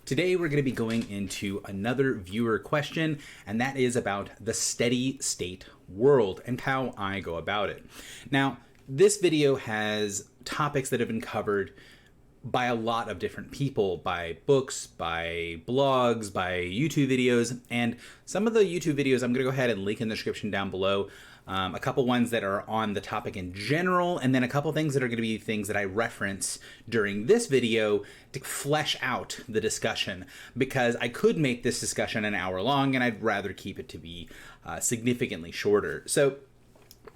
Today we're going to be going into another viewer question, and that is about the steady state world and how I go about it. Now, this video has topics that have been covered by a lot of different people, by books, by blogs, by YouTube videos, and some of the YouTube videos I'm going to go ahead and link in the description down below. A couple ones that are on the topic in general, and then a couple things that are going to be things that I reference during this video to flesh out the discussion, because I could make this discussion an hour long, and I'd rather keep it to be significantly shorter. So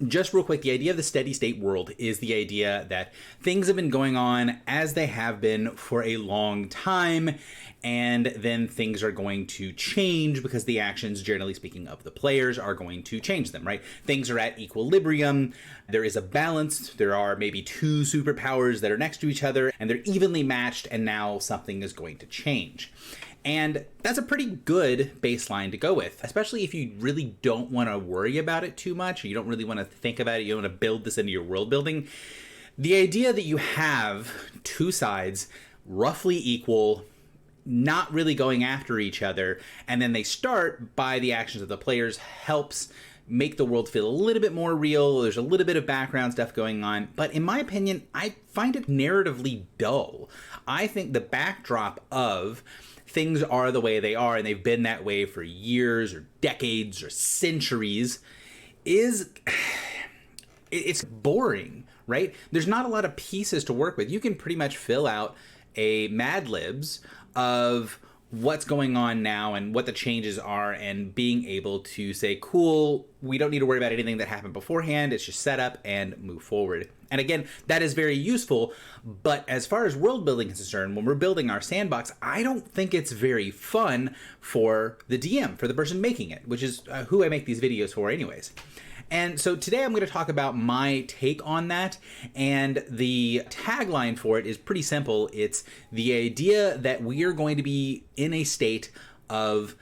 just real quick, the idea of the steady state world is the idea that things have been going on as they have been for a long time, and then things are going to change because the actions, generally speaking, of the players are going to change them, right? Things are at equilibrium. There is a balance. There are maybe two superpowers that are next to each other, and they're evenly matched, and now something is going to change. And that's a pretty good baseline to go with, especially if you really don't want to worry about it too much, or you don't really want to think about it, you don't want to build this into your world building. The idea that you have two sides roughly equal, not really going after each other, and then they start by the actions of the players helps make the world feel a little bit more real. There's a little bit of background stuff going on, but in my opinion, I find it narratively dull. I think the backdrop of things are the way they are, and they've been that way for years or decades or centuries, it's boring, right? There's not a lot of pieces to work with. You can pretty much fill out a Mad Libs of what's going on now and what the changes are, and being able to say, cool, we don't need to worry about anything that happened beforehand. It's just set up and move forward. And again, that is very useful. But as far as world building is concerned, when we're building our sandbox, I don't think it's very fun for the DM, for the person making it, which is who I make these videos for anyways. And so today I'm going to talk about my take on that, and the tagline for it is pretty simple. It's the idea that we are going to be in a state of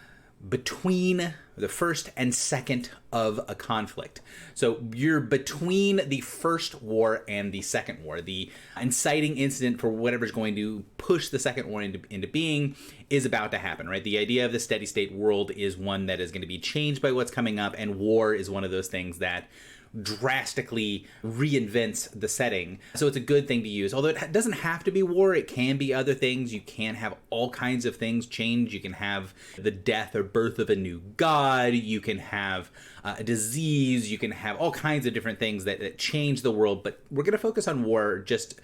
between the first and second of a conflict. So you're between the first war and the second war. The inciting incident for whatever's going to push the second war into being is about to happen, right? The idea of the steady state world is one that is going to be changed by what's coming up, and war is one of those things that drastically reinvents the setting. So it's a good thing to use. Although it doesn't have to be war, it can be other things. You can have all kinds of things change. You can have the death or birth of a new god. You can have a disease. You can have all kinds of different things that change the world. But we're going to focus on war just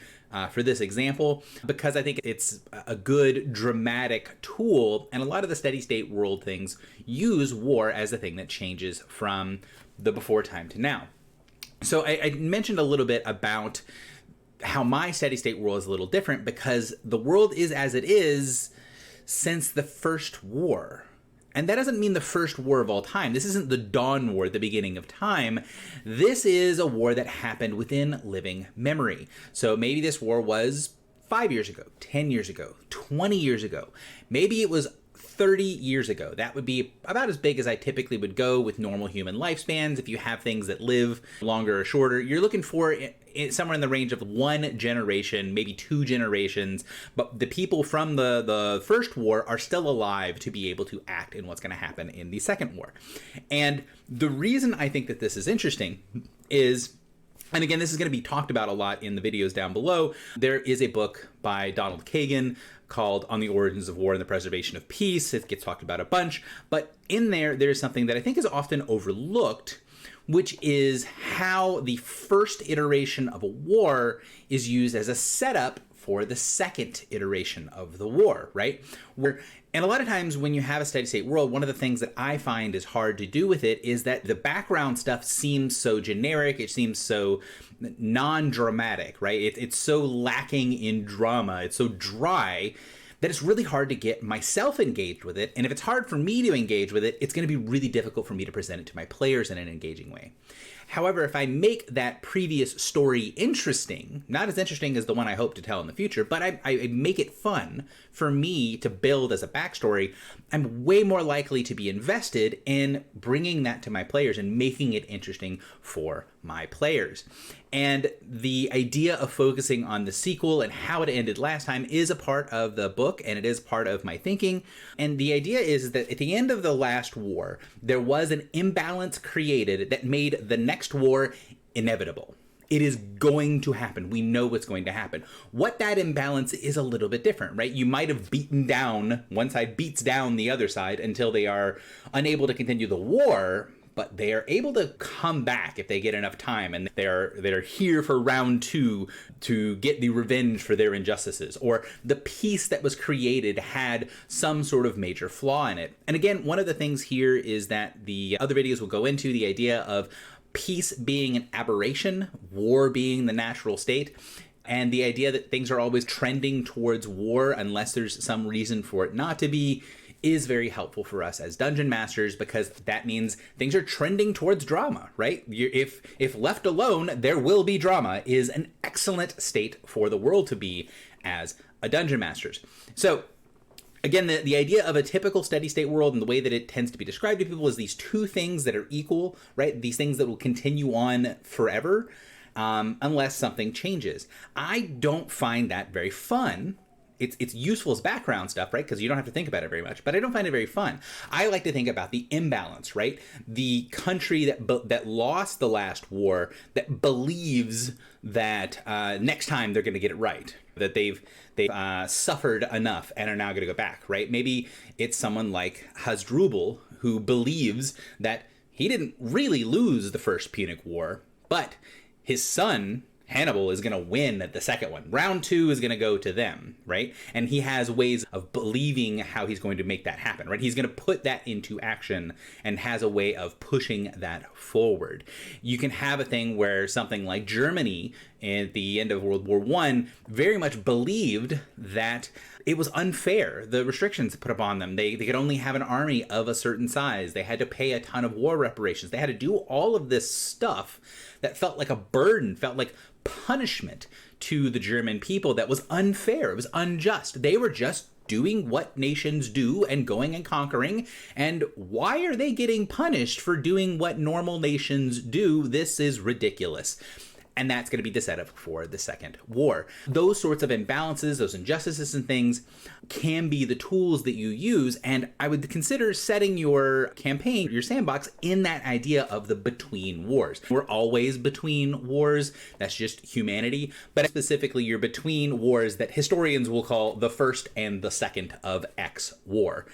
for this example, because I think it's a good dramatic tool. And a lot of the steady state world things use war as the thing that changes from the before time to now. So I mentioned a little bit about how my steady state world is a little different, because the world is as it is since the first war. And that doesn't mean the first war of all time. This isn't the Dawn War at the beginning of time. This is a war that happened within living memory. So maybe this war was 5 years ago, 10 years ago, 20 years ago. Maybe it was 30 years ago. That would be about as big as I typically would go with normal human lifespans. If you have things that live longer or shorter, you're looking for somewhere in the range of one generation, maybe two generations. But the people from the first war are still alive to be able to act in what's going to happen in the second war. And the reason I think that this is interesting is, and again, this is going to be talked about a lot in the videos down below. There is a book by Donald Kagan called On the Origins of War and the Preservation of Peace. It gets talked about a bunch, but in there's something that I think is often overlooked, which is how the first iteration of a war is used as a setup for the second iteration of the war, right? And a lot of times when you have a steady state world, one of the things that I find is hard to do with it is that the background stuff seems so generic. It seems so non-dramatic, right? It's so lacking in drama. It's so dry that it's really hard to get myself engaged with it. And if it's hard for me to engage with it, it's going to be really difficult for me to present it to my players in an engaging way. However, if I make that previous story interesting, not as interesting as the one I hope to tell in the future, but I make it fun for me to build as a backstory, I'm way more likely to be invested in bringing that to my players and making it interesting for my players. And the idea of focusing on the sequel and how it ended last time is a part of the book, and it is part of my thinking. And the idea is that at the end of the last war, there was an imbalance created that made the next war inevitable. It is going to happen. We know what's going to happen. What that imbalance is a little bit different, right? You might have beaten down, one side beats down the other side until they are unable to continue the war, but they are able to come back if they get enough time, and they're here for round 2 to get the revenge for their injustices. Or the peace that was created had some sort of major flaw in it. And again, one of the things here is that the other videos will go into the idea of peace being an aberration, war being the natural state, and the idea that things are always trending towards war unless there's some reason for it not to be is very helpful for us as dungeon masters, because that means things are trending towards drama, right? If left alone, there will be drama is an excellent state for the world to be as a dungeon masters. So again, the idea of a typical steady state world and the way that it tends to be described to people is these two things that are equal, right? These things that will continue on forever unless something changes. I don't find that very fun. It's useful as background stuff, right? Because you don't have to think about it very much, but I don't find it very fun. I like to think about the imbalance, right? The country that lost the last war that believes that next time they're going to get it right, that they've suffered enough and are now going to go back, right? Maybe it's someone like Hasdrubal who believes that he didn't really lose the First Punic War, but his son Hannibal is going to win at the second one. Round 2 is going to go to them, right? And he has ways of believing how he's going to make that happen, right? He's going to put that into action and has a way of pushing that forward. You can have a thing where something like Germany at the end of World War I very much believed that it was unfair, the restrictions put upon them. They could only have an army of a certain size. They had to pay a ton of war reparations. They had to do all of this stuff that felt like a burden, felt like punishment to the German people that was unfair. It was unjust. They were just doing what nations do and going and conquering. And why are they getting punished for doing what normal nations do? This is ridiculous. And that's going to be the setup for the second war. Those sorts of imbalances, those injustices and things can be the tools that you use. And I would consider setting your campaign, your sandbox, in that idea of the between wars. We're always between wars. That's just humanity. But specifically, you're between wars that historians will call the first and the second of X war.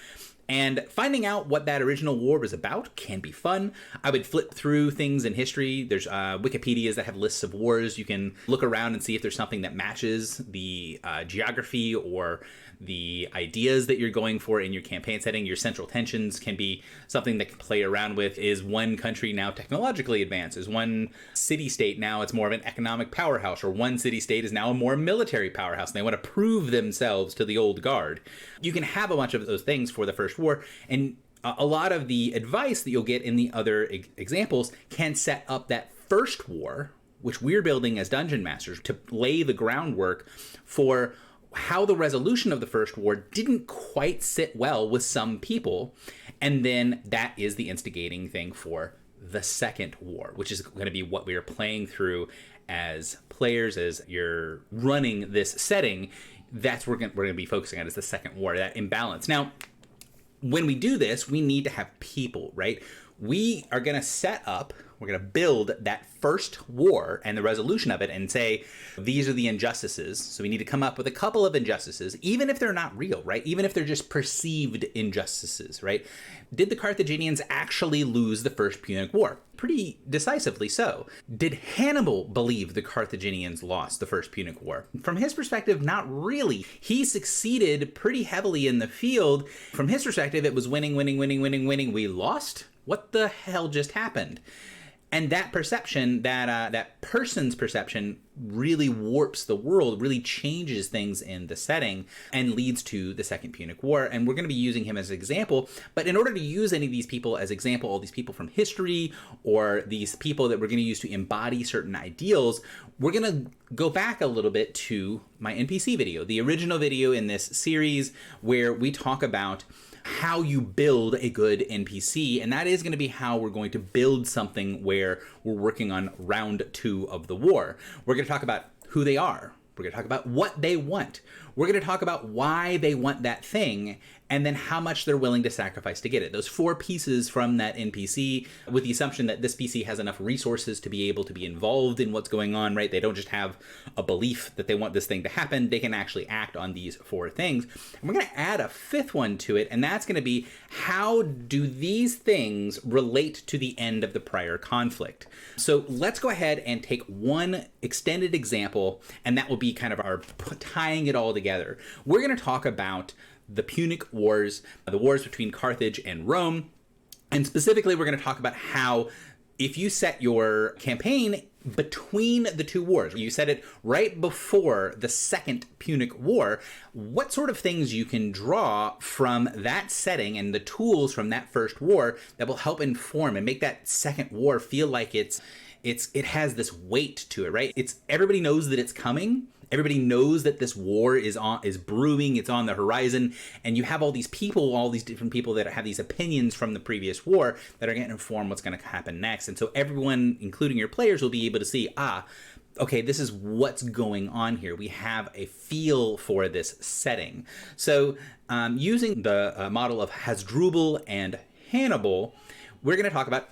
And finding out what that original war was about can be fun. I would flip through things in history. There's Wikipedias that have lists of wars. You can look around and see if there's something that matches the geography or the ideas that you're going for in your campaign setting. Your central tensions can be something that can play around with. Is one country now technologically advanced? Is one city-state now it's more of an economic powerhouse? Or one city-state is now a more military powerhouse and they want to prove themselves to the old guard? You can have a bunch of those things for the first war, and a lot of the advice that you'll get in the other examples can set up that first war, which we're building as dungeon masters to lay the groundwork for how the resolution of the first war didn't quite sit well with some people. And then that is the instigating thing for the second war, which is going to be what we are playing through as players, as you're running this setting. That's what we're going to be focusing on, is the second war, that imbalance. Now, when we do this, we need to have people, right? We are going to set up, we're going to build that first war and the resolution of it and say, these are the injustices. So we need to come up with a couple of injustices, even if they're not real, right? Even if they're just perceived injustices, right? Did the Carthaginians actually lose the First Punic War? Pretty decisively so. Did Hannibal believe the Carthaginians lost the First Punic War? From his perspective, not really. He succeeded pretty heavily in the field. From his perspective, it was winning, winning, winning, winning, winning. We lost? What the hell just happened? And that perception, that person's perception, really warps the world, really changes things in the setting, and leads to the Second Punic War. And we're going to be using him as an example. But in order to use any of these people as example, all these people from history, or these people that we're going to use to embody certain ideals, we're going to go back a little bit to my NPC video, the original video in this series, where we talk about how you build a good NPC, and that is going to be how we're going to build something where we're working on round 2 of the war. We're going to talk about who they are. We're going to talk about what they want. We're going to talk about why they want that thing, and then how much they're willing to sacrifice to get it. Those 4 pieces from that NPC, with the assumption that this PC has enough resources to be able to be involved in what's going on, right? They don't just have a belief that they want this thing to happen. They can actually act on these 4 things. And we're going to add a 5th one to it, and that's going to be, how do these things relate to the end of the prior conflict? So let's go ahead and take one extended example, and that will be kind of our tying it all together. We're going to talk about the Punic Wars, the wars between Carthage and Rome. And specifically, we're going to talk about how, if you set your campaign between the 2 wars, you set it right before the Second Punic War, what sort of things you can draw from that setting and the tools from that first war that will help inform and make that second war feel like it has this weight to it, right? Everybody knows that it's coming. Everybody knows that this war is brewing, it's on the horizon, and you have all these people, all these different people that have these opinions from the previous war that are going to inform what's going to happen next. And so everyone, including your players, will be able to see, okay, this is what's going on here. We have a feel for this setting. So using the model of Hasdrubal and Hannibal, we're going to talk about,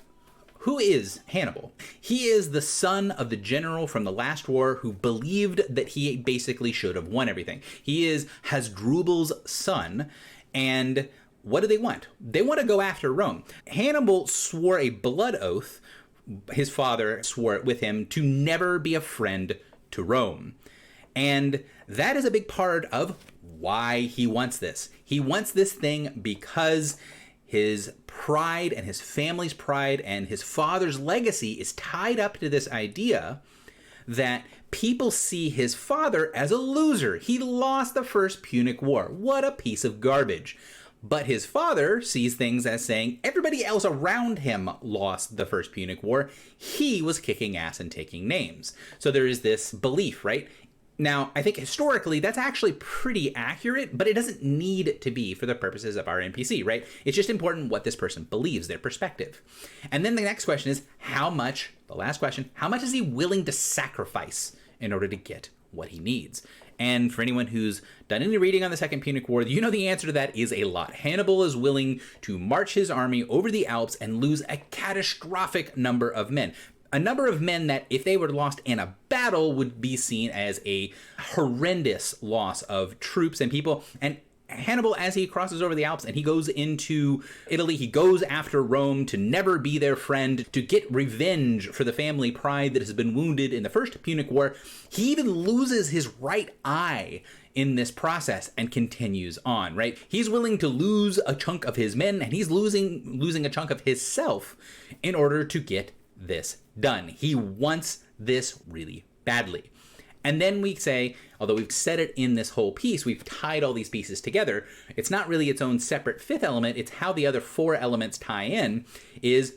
who is Hannibal? He is the son of the general from the last war who believed that he basically should have won everything. He is Hasdrubal's son, and what do they want? They want to go after Rome. Hannibal swore a blood oath, his father swore it with him, to never be a friend to Rome. And that is a big part of why he wants this. He wants this thing because his pride and his family's pride and his father's legacy is tied up to this idea that people see his father as a loser. He lost the First Punic War. What a piece of garbage. But his father sees things as saying everybody else around him lost the First Punic War. He was kicking ass and taking names. So there is this belief, right? Now, I think historically that's actually pretty accurate, but it doesn't need to be for the purposes of our NPC, right? It's just important what this person believes, their perspective. And then the next question is, the last question, how much is he willing to sacrifice in order to get what he needs? And for anyone who's done any reading on the Second Punic War, you know the answer to that is a lot. Hannibal is willing to march his army over the Alps and lose a catastrophic number of men. A number of men that, if they were lost in a battle, would be seen as a horrendous loss of troops and people. And Hannibal, as he crosses over the Alps and he goes into Italy, he goes after Rome to never be their friend, to get revenge for the family pride that has been wounded in the First Punic War. He even loses his right eye in this process and continues on, right? He's willing to lose a chunk of his men, and he's losing a chunk of himself in order to get this done. He wants this really badly. And then we say, although we've said it in this whole piece, we've tied all these pieces together, it's not really its own separate 5th element, it's how the other 4 elements tie in, is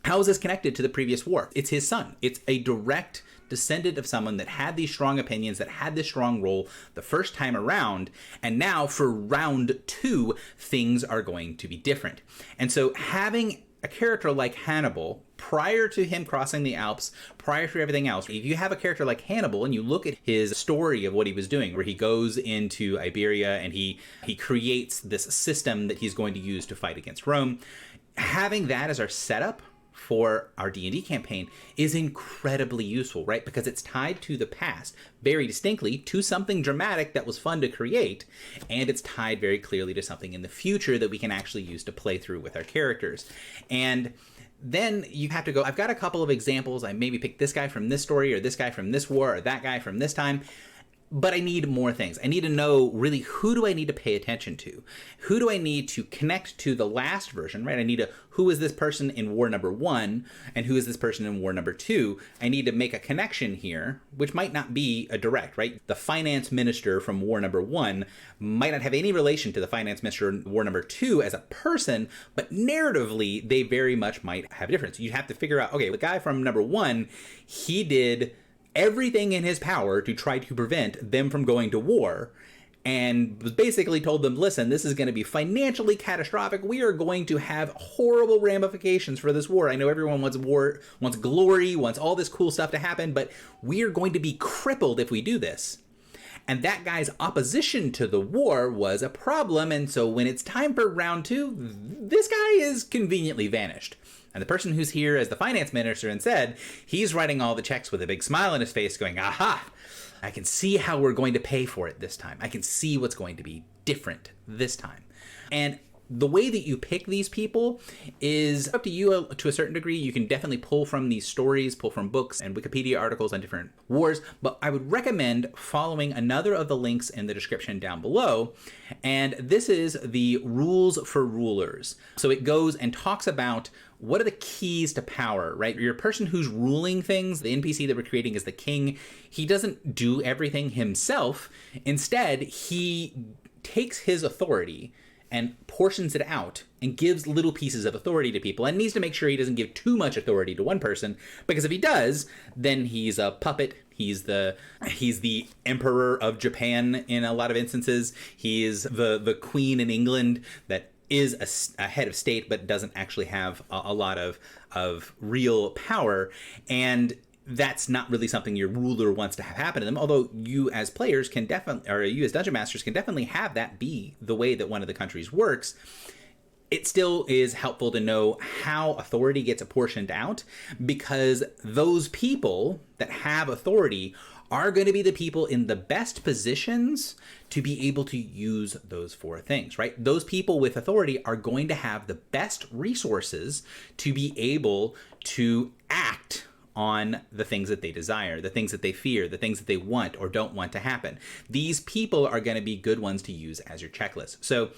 how is this connected to the previous war? It's his son. It's a direct descendant of someone that had these strong opinions, that had this strong role the first time around, and now for round 2, things are going to be different. And so having a character like Hannibal, prior to him crossing the Alps, prior to everything else, if you have a character like Hannibal and you look at his story of what he was doing, where he goes into Iberia and he creates this system that he's going to use to fight against Rome, having that as our setup for our D&D campaign is incredibly useful, right? Because it's tied to the past very distinctly, to something dramatic that was fun to create, and it's tied very clearly to something in the future that we can actually use to play through with our characters. And then you have to go, I've got a couple of examples. I maybe pick this guy from this story, or this guy from this war, or that guy from this time. But I need more things. I need to know, really, who do I need to pay attention to? Who do I need to connect to the last version, right? I need who is this person in war number 1, and who is this person in war number 2? I need to make a connection here, which might not be a direct, right? The finance minister from war number 1 might not have any relation to the finance minister in war number 2 as a person, but narratively, they very much might have a difference. You have to figure out, okay, the guy from number 1, he did everything in his power to try to prevent them from going to war. and basically told them, listen, this is going to be financially catastrophic. We are going to have horrible ramifications for this war. I know everyone wants war, wants glory, wants all this cool stuff to happen, but we are going to be crippled if we do this. And that guy's opposition to the war was a problem, and so when it's time for round 2, this guy is conveniently vanished. And the person who's here as the finance minister instead, he's writing all the checks with a big smile on his face going, aha, I can see how we're going to pay for it this time. I can see what's going to be different this time. And the way that you pick these people is up to you to a certain degree. You can definitely pull from these stories, pull from books and Wikipedia articles on different wars, but I would recommend following another of the links in the description down below. And this is the rules for rulers. So it goes and talks about what are the keys to power, right? Your person who's ruling things, the NPC that we're creating is the king. He doesn't do everything himself. Instead, he takes his authority and portions it out and gives little pieces of authority to people, and needs to make sure he doesn't give too much authority to one person, because if he does, then he's a puppet. He's the emperor of Japan in a lot of instances. He is the queen in England that is a head of state but doesn't actually have a lot of real power, and that's not really something your ruler wants to have happen to them, although you as players can definitely, or you as dungeon masters can definitely have that be the way that one of the countries works. It still is helpful to know how authority gets apportioned out, because those people that have authority are going to be the people in the best positions to be able to use those 4 things, right? Those people with authority are going to have the best resources to be able to act on the things that they desire, the things that they fear, the things that they want or don't want to happen. These people are going to be good ones to use as your checklist. So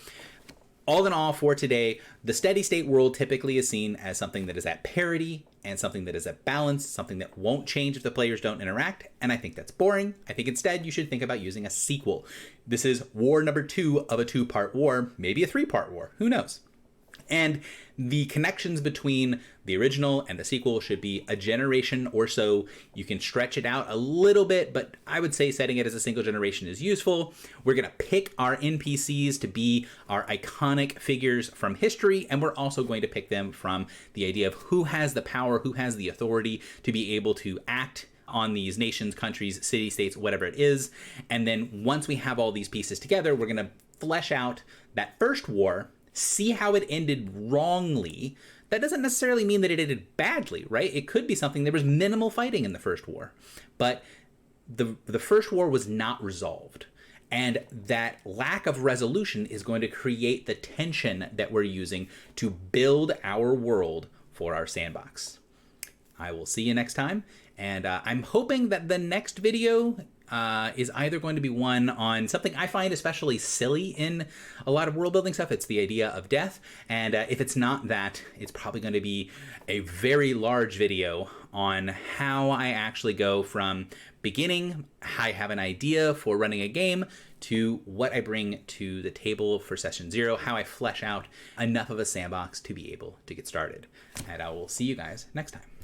all in all, for today, the steady state world typically is seen as something that is at parity and something that is at balance, something that won't change if the players don't interact, and I think that's boring. I think instead you should think about using a sequel. This is war number 2 of a 2-part war, maybe a 3-part war, who knows? And the connections between the original and the sequel should be a generation or so. You can stretch it out a little bit, but I would say setting it as a single generation is useful. We're going to pick our NPCs to be our iconic figures from history, and we're also going to pick them from the idea of who has the power, who has the authority to be able to act on these nations, countries, city-states, whatever it is. And then once we have all these pieces together, we're going to flesh out that first war, see how it ended wrongly. That doesn't necessarily mean that it ended badly, right? It could be something, there was minimal fighting in the first war, but the first war was not resolved. And that lack of resolution is going to create the tension that we're using to build our world for our sandbox. I will see you next time, and I'm hoping that the next video is either going to be one on something I find especially silly in a lot of world building stuff. It's the idea of death. And if it's not that, it's probably going to be a very large video on how I actually go from beginning, I have an idea for running a game, to what I bring to the table for session 0, how I flesh out enough of a sandbox to be able to get started. And I will see you guys next time.